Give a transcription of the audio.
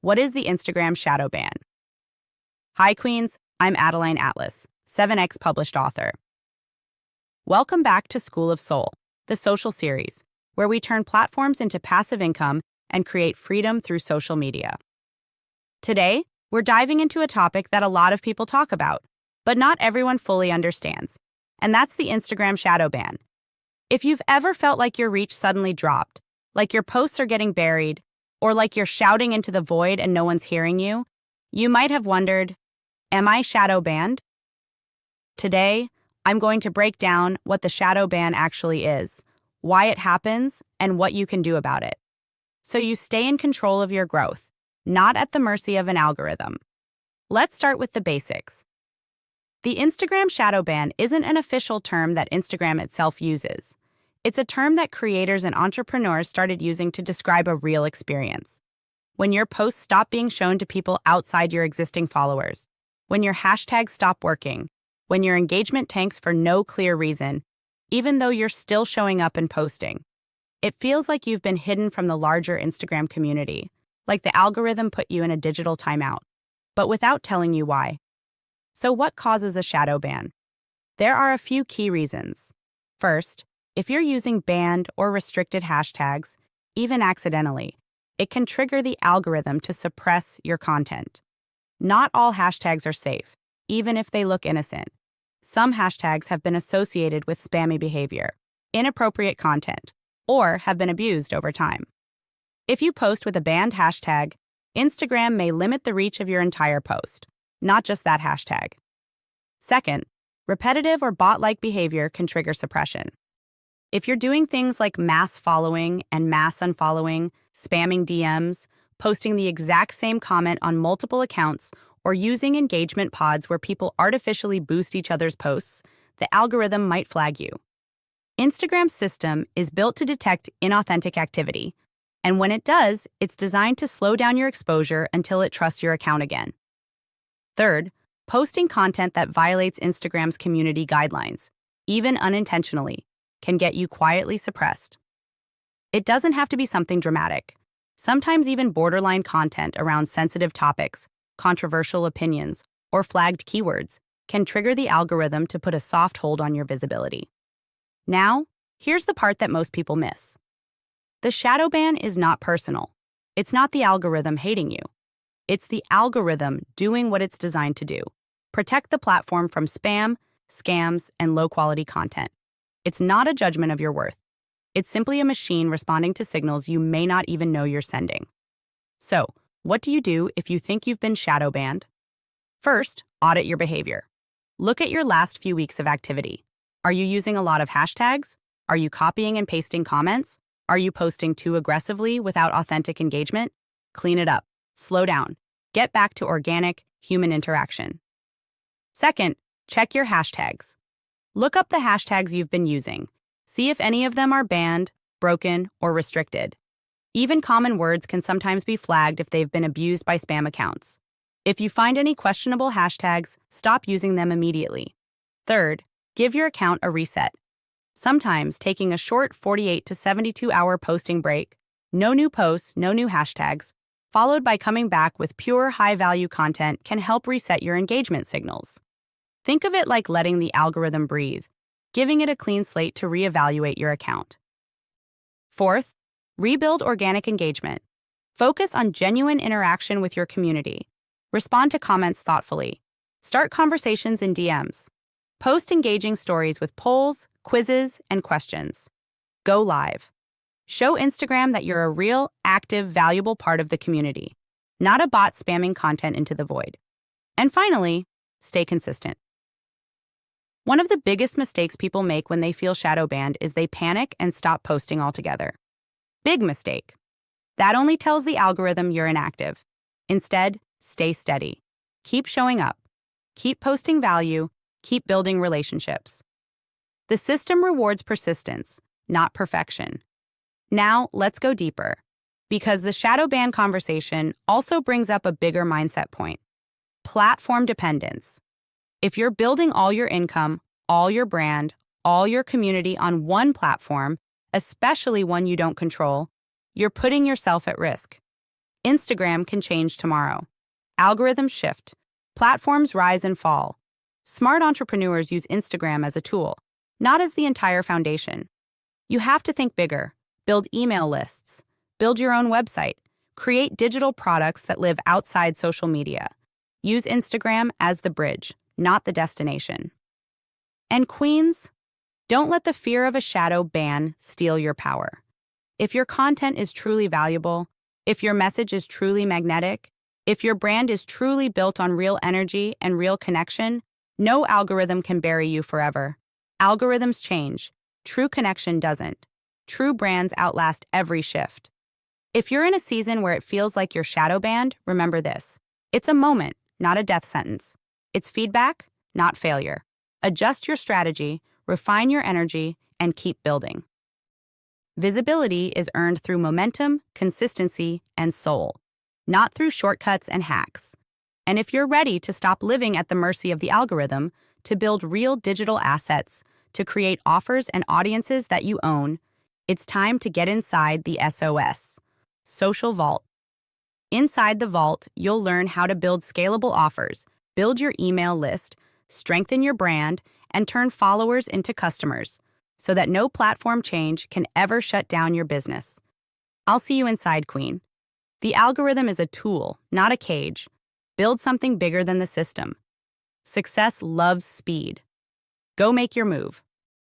What is the Instagram shadow ban? Hi, Queens. I'm ADELINE Atlas, 7X published author. Welcome back to School of Soul, the social series, where we turn platforms into passive income and create freedom through social media. Today, we're diving into a topic that a lot of people talk about, but not everyone fully understands, and that's the Instagram shadow ban. If you've ever felt like your reach suddenly dropped, like your posts are getting buried, or like you're shouting into the void and no one's hearing you, you might have wondered, am I shadow banned? Today, I'm going to break down what the shadow ban actually is, why it happens, and what you can do about it. So you stay in control of your growth, not at the mercy of an algorithm. Let's start with the basics. The Instagram shadow ban isn't an official term that Instagram itself uses. It's a term that creators and entrepreneurs started using to describe a real experience. When your posts stop being shown to people outside your existing followers, when your hashtags stop working, when your engagement tanks for no clear reason, even though you're still showing up and posting. It feels like you've been hidden from the larger Instagram community, like the algorithm put you in a digital timeout, but without telling you why. So what causes a shadow ban? There are a few key reasons. First, if you're using banned or restricted hashtags, even accidentally, it can trigger the algorithm to suppress your content. Not all hashtags are safe, even if they look innocent. Some hashtags have been associated with spammy behavior, inappropriate content, or have been abused over time. If you post with a banned hashtag, Instagram may limit the reach of your entire post, not just that hashtag. Second, repetitive or bot-like behavior can trigger suppression. If you're doing things like mass following and mass unfollowing, spamming DMs, posting the exact same comment on multiple accounts, or using engagement pods where people artificially boost each other's posts, the algorithm might flag you. Instagram's system is built to detect inauthentic activity, and when it does, it's designed to slow down your exposure until it trusts your account again. Third, posting content that violates Instagram's community guidelines, even unintentionally, can get you quietly suppressed. It doesn't have to be something dramatic. Sometimes even borderline content around sensitive topics, controversial opinions, or flagged keywords can trigger the algorithm to put a soft hold on your visibility. Now, here's the part that most people miss. The shadow ban is not personal. It's not the algorithm hating you. It's the algorithm doing what it's designed to do. Protect the platform from spam, scams, and low-quality content. It's not a judgment of your worth. It's simply a machine responding to signals you may not even know you're sending. So, what do you do if you think you've been shadow banned? First, audit your behavior. Look at your last few weeks of activity. Are you using a lot of hashtags? Are you copying and pasting comments? Are you posting too aggressively without authentic engagement? Clean it up. Slow down. Get back to organic, human interaction. Second, check your hashtags. Look up the hashtags you've been using. See if any of them are banned, broken, or restricted. Even common words can sometimes be flagged if they've been abused by spam accounts. If you find any questionable hashtags, stop using them immediately. Third, give your account a reset. Sometimes taking a short 48 to 72-hour posting break, no new posts, no new hashtags, followed by coming back with pure high-value content can help reset your engagement signals. Think of it like letting the algorithm breathe, giving it a clean slate to reevaluate your account. Fourth, rebuild organic engagement. Focus on genuine interaction with your community. Respond to comments thoughtfully. Start conversations in DMs. Post engaging stories with polls, quizzes, and questions. Go live. Show Instagram that you're a real, active, valuable part of the community, not a bot spamming content into the void. And finally, stay consistent. One of the biggest mistakes people make when they feel shadow banned is they panic and stop posting altogether. Big mistake. That only tells the algorithm you're inactive. Instead, stay steady. Keep showing up. Keep posting value. Keep building relationships. The system rewards persistence, not perfection. Now, let's go deeper, because the shadow ban conversation also brings up a bigger mindset point: platform dependence. If you're building all your income, all your brand, all your community on one platform, especially one you don't control, you're putting yourself at risk. Instagram can change tomorrow. Algorithms shift. Platforms rise and fall. Smart entrepreneurs use Instagram as a tool, not as the entire foundation. You have to think bigger. Build email lists. Build your own website. Create digital products that live outside social media. Use Instagram as the bridge, not the destination. And queens, don't let the fear of a shadow ban steal your power. If your content is truly valuable, if your message is truly magnetic, if your brand is truly built on real energy and real connection, no algorithm can bury you forever. Algorithms change. True connection doesn't. True brands outlast every shift. If you're in a season where it feels like you're shadow banned, remember this. It's a moment, not a death sentence. It's feedback, not failure. Adjust your strategy, refine your energy, and keep building. Visibility is earned through momentum, consistency, and soul, not through shortcuts and hacks. And if you're ready to stop living at the mercy of the algorithm, to build real digital assets, to create offers and audiences that you own, it's time to get inside the SOS, Social Vault. Inside the vault, you'll learn how to build scalable offers, build your email list, strengthen your brand, and turn followers into customers, so that no platform change can ever shut down your business. I'll see you inside, Queen. The algorithm is a tool, not a cage. Build something bigger than the system. Success loves speed. Go make your move.